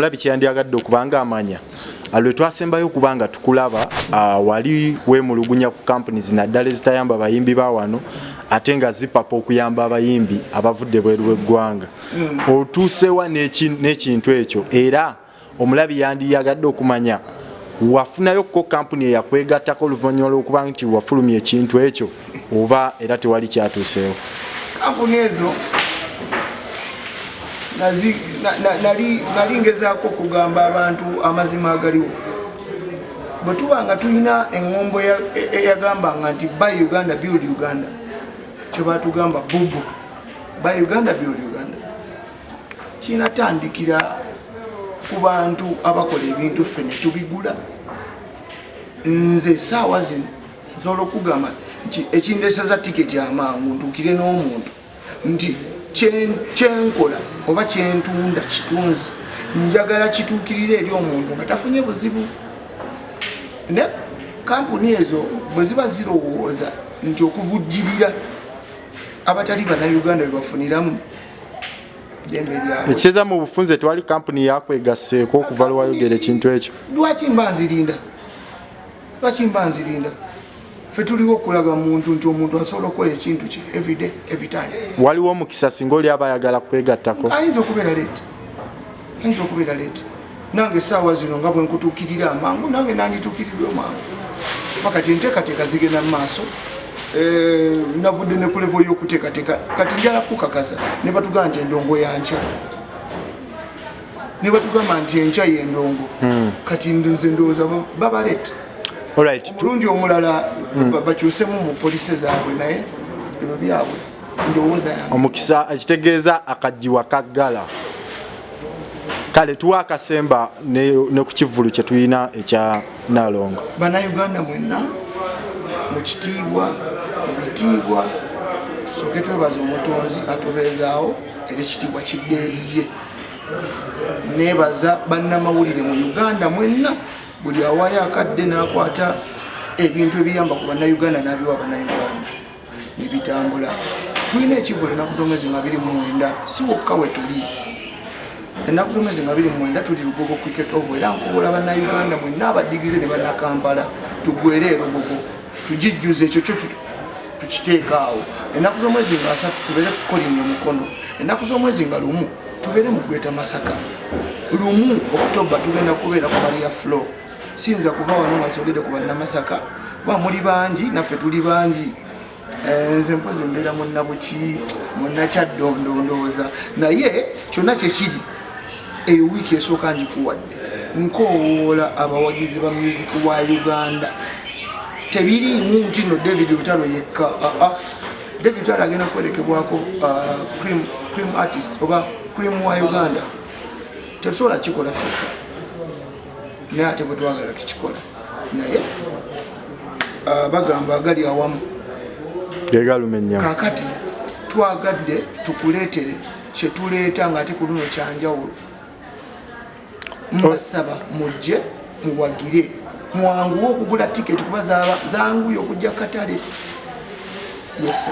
omulabi kyandiyagadde okubanga amanya alwe twasembayo kubanga tukulaba wali wemulugunya ku companies naddala ezitayamba bayimbi ba wano ate nga zipapa okuyamba abayimbi abavudde bweru bw'eggwanga otuusewa n'ekintu ekyo era omulabi yandiyagadde okumanya wafunayo ko company eyakwegattako oluvannyuma lw'okuba nti wafulumya ekintu ekyo oba era tewali kyatuuseewo kampuni ezo nali ngezaako okugamba abantu amazima agaliwo bwe tuba nga tulina eŋŋombo eyagambanga nti buy Uganda build Uganda kye batugamba bubu buy Uganda build Uganda kinatandikira ku bantu abakola ebintu ffe ne tubigula nze saawa zino nsobola okugamba nti ekindeeseza tiketi amangu ntuukire n'omuntu nti kyenkola oba kyentunda kitunzi njagala kituukirire eri omuntu nga tafunye buzibu ne kampuni ezo bwe ziba zirowooza nti okuvujjirira abatali bannayuganda bebafuniramu dembe lyabwe ekitegeeza mu bufunze tewali kampuni yakwegasseeko okuva lwe wayogera ekintu ekyo lwaki mba nzirinda ffe tuliwo okulaga muntu nti omuntu asobola okukola ekintu kye everyday every time waliwo omukisa singa oli aba ayagala kwegattako ayinza okubeera leeti nange essaawa zino nga bwe nkutuukirira amangu nange nandituukiriddwe mangu makati enteekateeka zigenda mu maaso navudde ne ku levo y'okuteekateeka kati njala kukakasa ne batugamba nti endongo yankya ne batugamba nti enkya y'endongo kati nze ndowooza babaleeta omulundi omulala bakyusemu mu polisi zaabwe naye ebyo byabwe ndowooza yange omukisa ekitegeeza akajiwa kaggala kale tuwa akasemba ne ku kivulu kye tulina ekya Nalongo bannayuganda mwenna mu kitiibwa mu bitiibwa tusooke twebaza omutonzi atubeezaawo era ekitiibwa kidde eriye neebaza bannamawulire mu Uganda mwenna buli awaayo akadde n'akwata ebintu ebiyamba ku bannayuganda n'abiwa bannayuganda ne bitambula tulina ekivulu ennaku z'omwezi nga 29 si wokka we tuli ennaku z'omwezi nga 29 tuli Lugogo cricket oval era nkubula bannayuganda mwenna abaddigize ne bannakampala tugwere erugogo tugijjuze ekyo kyo tukiteeka awo ennaku z'omwezi nga 3 tubeere kukolinnya omukono ennaku z'omwezi nga 1 tubeere mu Greater Masaka 1 October tugenda kubeera ku Maria Flow sinza kuva wano nga sogedde ku bannamasaka ba muli bangi naffe tuli bangi nze mpozi mbeera munnabuki munnakyaddondo ndowooza naye kyonna kyekiri eyo wiiki esooka ngikuwadde nkoowoola abawagizi ba music wa Uganda tebiriimu nti no David Lutalo yekka David Lutalo agenda kwerekebwako cream artist oba cream wa Uganda tetusobola kikola feka naye ate bwe twagala tukikola naye bagamba agali awamu gegalumenya kakati twagadde tukuleetere kyetuleeta nga ate ku luno kyanjawulo mbasaba mujje muwagire mwanguwe okugula tiketi kuba zanguye okujja katale yes